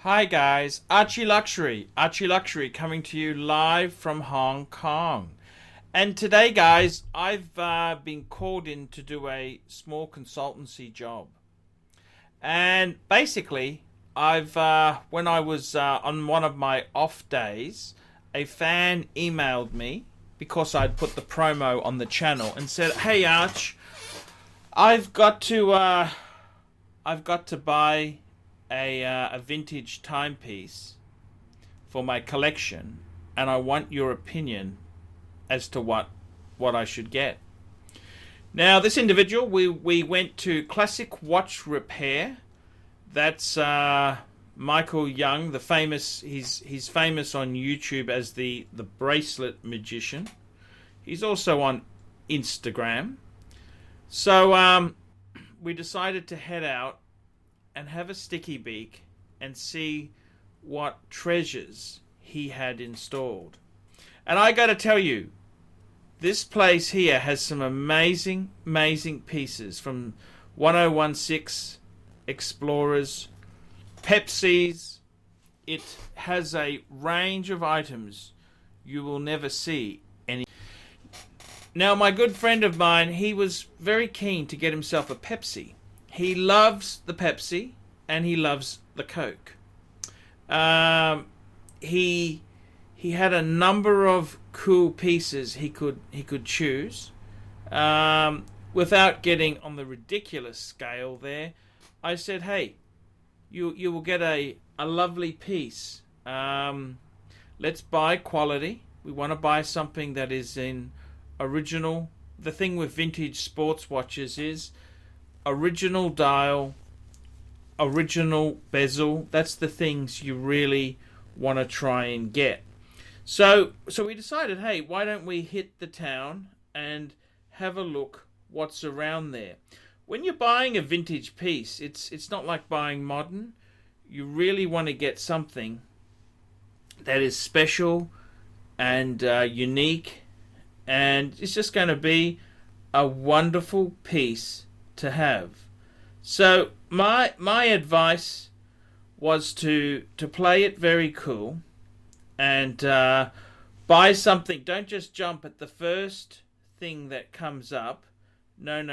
Hi guys, Archie Luxury coming to you live from Hong Kong. And today guys, I've been called in to do a small consultancy job. And basically, when I was on one of my off days, a fan emailed me because I'd put the promo on the channel and said, "Hey Arch, I've got to buy a vintage timepiece for my collection, and I want your opinion as to what I should get." Now, this individual, we went to Classic Watch Repair. That's Michael Young, the famous. He's famous on YouTube as the bracelet magician. He's also on Instagram. So we decided to head out and have a sticky beak and see what treasures he had installed. And I got to tell you, this place here has some amazing pieces from 1016 Explorers, Pepsi's. It has a range of items you will never see any. Now, my good friend of mine, he was very keen to get himself a Pepsi. He loves the Pepsi and he loves the Coke. He had a number of cool pieces he could choose. Without getting on the ridiculous scale there, I said, "Hey, you will get a lovely piece. Let's buy quality. We want to buy something that is in original." The thing with vintage sports watches is original dial, original bezel. That's the things you really want to try and get. So we decided, hey, why don't we hit the town and have a look what's around there. When you're buying a vintage piece, it's not like buying modern. You really want to get something that is special and unique, and it's just going to be a wonderful piece to have. So my advice was to play it very cool and buy something. Don't just jump at the first thing that comes up. No.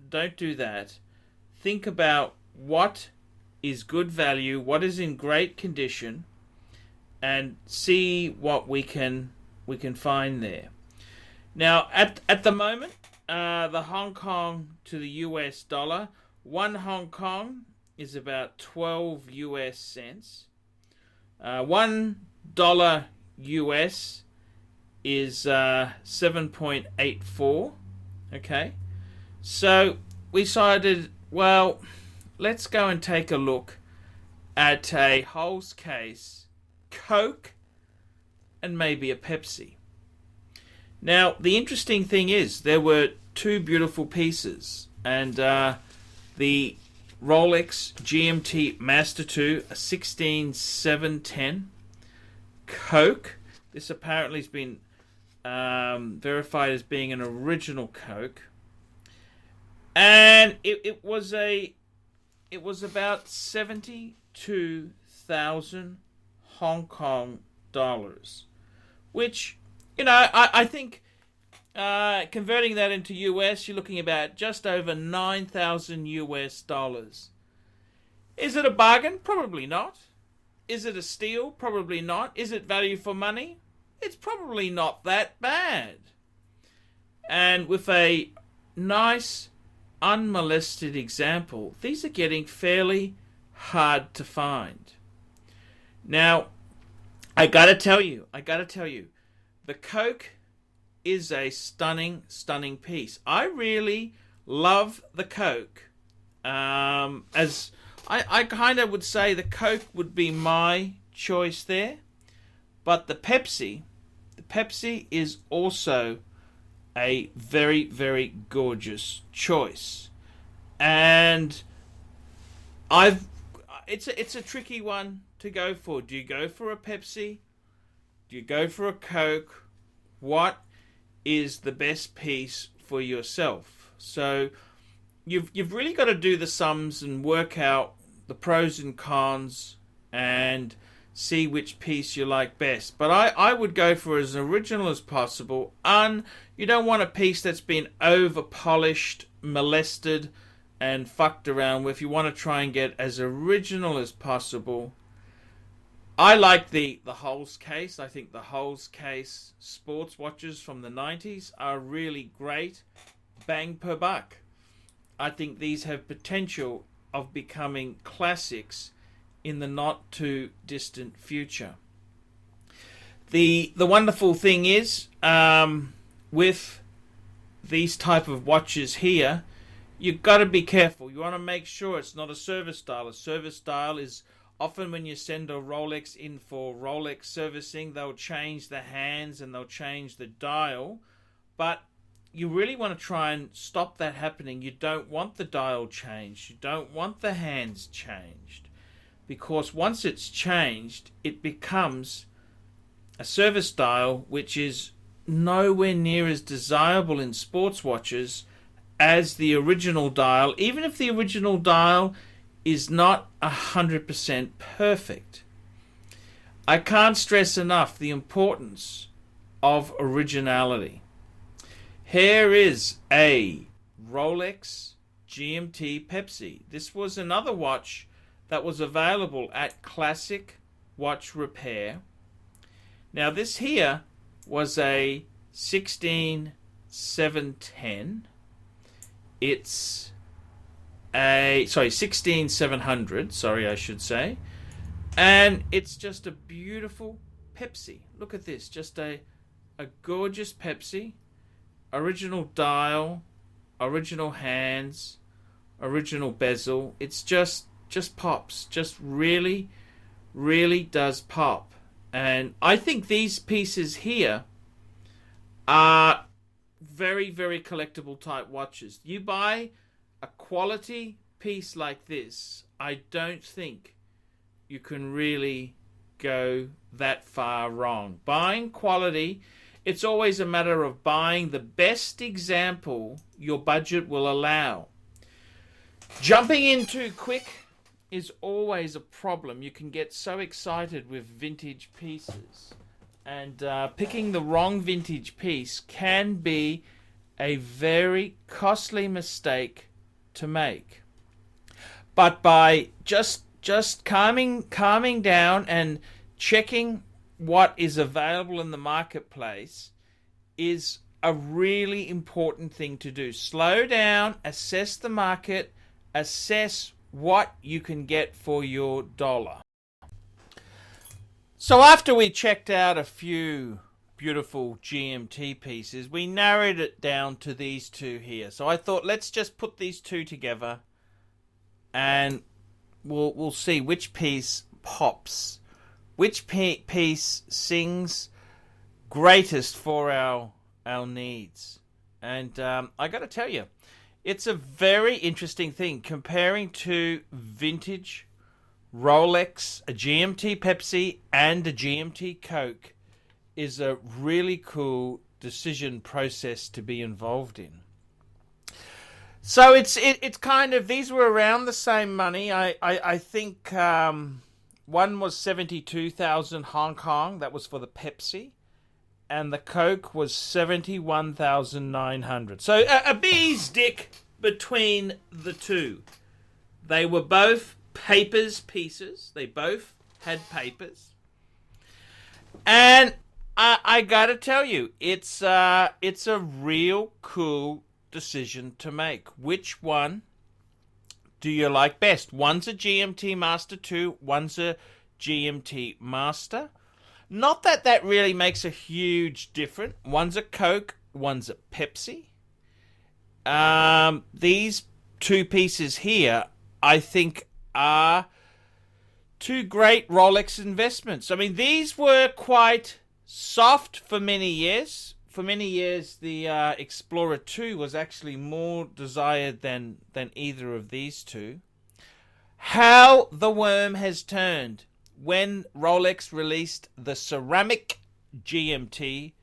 Don't do that. Think about what is good value, what is in great condition, and see what we can find there. Now, at the moment, the Hong Kong to the US dollar, one Hong Kong is about 12 US cents. $1 US is 7.84. Okay, so we decided, well, let's go and take a look at a Hole's case, Coke, and maybe a Pepsi. Now, the interesting thing is there were two beautiful pieces, and the Rolex GMT Master 2, a 16710 Coke. This apparently has been verified as being an original Coke, and it was about 72,000 Hong Kong dollars, which, I think converting that into US, you're looking about just over 9,000 US dollars. Is it a bargain? Probably not. Is it a steal? Probably not. Is it value for money? It's probably not that bad. And with a nice, unmolested example, these are getting fairly hard to find. Now, I gotta tell you, the Coke is a stunning, stunning piece. I really love the Coke. As I kind of would say the Coke would be my choice there. But the Pepsi is also a very, very gorgeous choice. And it's a tricky one to go for. Do you go for a Pepsi? Do you go for a Coke? What is the best piece for yourself? So you've really got to do the sums and work out the pros and cons and see which piece you like best. But I would go for as original as possible. You don't want a piece that's been over polished, molested, and fucked around with. You want to try and get as original as possible. I like the Holes case. I think the Holes case sports watches from the 90s are really great. Bang per buck. I think these have potential of becoming classics in the not too distant future. The wonderful thing is, with these type of watches here, you've got to be careful. You want to make sure it's not a service dial. A service dial is often when you send a Rolex in for Rolex servicing, they'll change the hands and they'll change the dial. But you really want to try and stop that happening. You don't want the dial changed. You don't want the hands changed. Because once it's changed, it becomes a service dial, which is nowhere near as desirable in sports watches as the original dial, even if the original dial is not 100% perfect. I can't stress enough the importance of originality. Here is a Rolex GMT Pepsi. This was another watch that was available at Classic Watch Repair. Now this here was a 16710. It's a 16700, I should say. And it's just a beautiful Pepsi. Look at this, just a gorgeous Pepsi. Original dial, original hands, original bezel. It's just pops. Just really, really does pop. And I think these pieces here are very, very collectible type watches. You buy a quality piece like this, I don't think you can really go that far wrong. Buying quality, it's always a matter of buying the best example your budget will allow. Jumping in too quick is always a problem. You can get so excited with vintage pieces, and picking the wrong vintage piece can be a very costly mistake to make. But by just calming down and checking what is available in the marketplace is a really important thing to do. Slow down, assess the market, assess what you can get for your dollar. So after we checked out a few beautiful GMT pieces, we narrowed it down to these two here. So I thought, let's just put these two together and we'll see which piece pops, which piece sings greatest for our needs. And I got to tell you, it's a very interesting thing comparing to vintage Rolex, a GMT Pepsi, and a GMT Coke is a really cool decision process to be involved in. So it's kind of, these were around the same money. I think one was 72,000 Hong Kong. That was for the Pepsi. And the Coke was 71,900. So a bee's dick between the two. They were both pieces. They both had papers. And I gotta tell you, it's a real cool decision to make. Which one do you like best? One's a GMT Master 2, one's a GMT Master. Not that that really makes a huge difference. One's a Coke, one's a Pepsi. These two pieces here, I think, are two great Rolex investments. I mean, these were quite soft for many years. For many years, the Explorer 2 was actually more desired than either of these two. How the worm has turned. When Rolex released the ceramic GMT,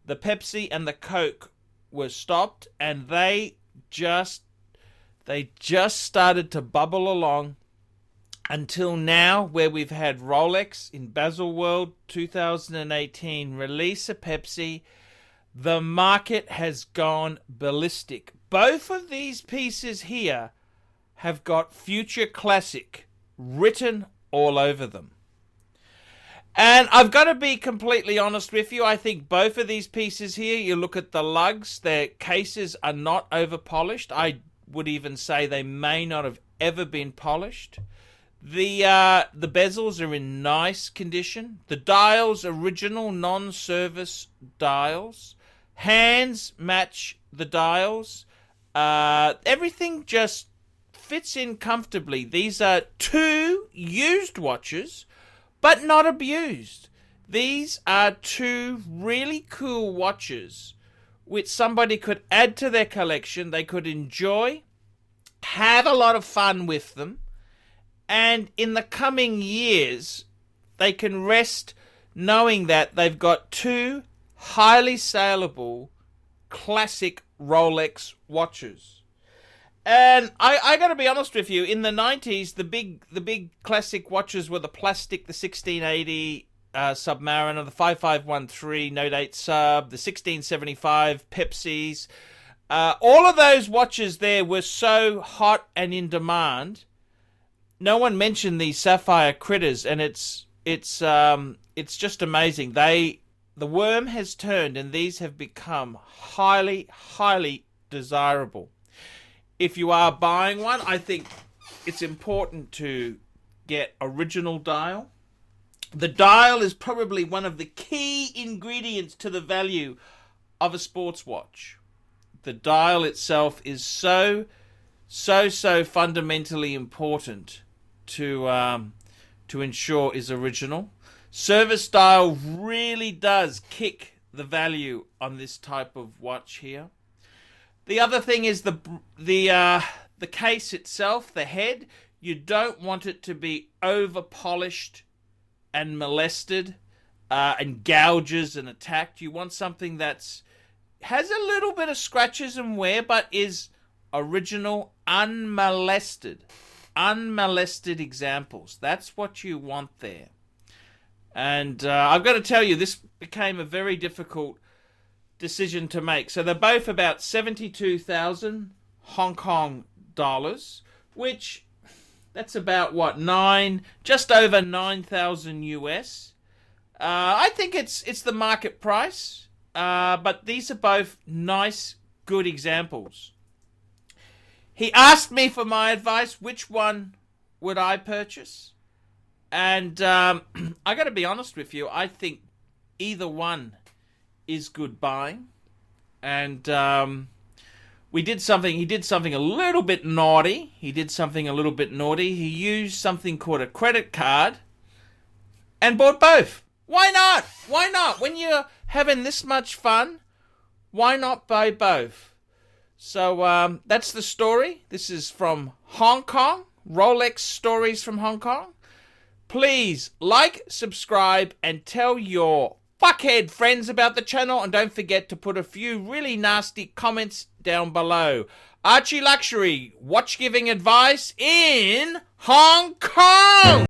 the Pepsi and the Coke were stopped, and they just started to bubble along until now, where we've had Rolex in Baselworld 2018 release a Pepsi. The market has gone ballistic. Both of these pieces here have got Future Classic written all over them. And I've got to be completely honest with you. I think both of these pieces here, you look at the lugs, their cases are not over polished. I would even say they may not have ever been polished. The bezels are in nice condition. The dials, original non-service dials. Hands match the dials. Everything just fits in comfortably. These are two used watches, but not abused. These are two really cool watches which somebody could add to their collection. They could enjoy, have a lot of fun with them, and in the coming years, they can rest knowing that they've got two highly saleable classic Rolex watches. And I got to be honest with you, in the 90s, the big classic watches were the plastic, the 1680 Submariner, the 5513 Note 8 Sub, the 1675 Pepsis. All of those watches there were so hot and in demand. No one mentioned these sapphire critters, and it's just amazing. The worm has turned, and these have become highly, highly desirable. If you are buying one, I think it's important to get original dial. The dial is probably one of the key ingredients to the value of a sports watch. The dial itself is so fundamentally important to ensure is original. Service dial really does kick the value on this type of watch here. The other thing is the case itself, the head. You don't want it to be over polished and molested and gouges and attacked. You want something that's has a little bit of scratches and wear, but is original, unmolested examples. That's what you want there. And I've got to tell you, this became a very difficult decision to make. So they're both about 72,000 Hong Kong dollars, which that's about what, just over 9,000 US. I think it's the market price, but these are both nice, good examples. He asked me for my advice, which one would I purchase? And I got to be honest with you, I think either one is good buying. And he did something a little bit naughty. He used something called a credit card and bought both. Why not? When you're having this much fun, why not buy both? So that's the story. This is from Hong Kong. Rolex stories from Hong Kong. Please like, subscribe, and tell your fuckhead friends about the channel, and don't forget to put a few really nasty comments down below. Archie Luxury, watch giving advice in Hong Kong!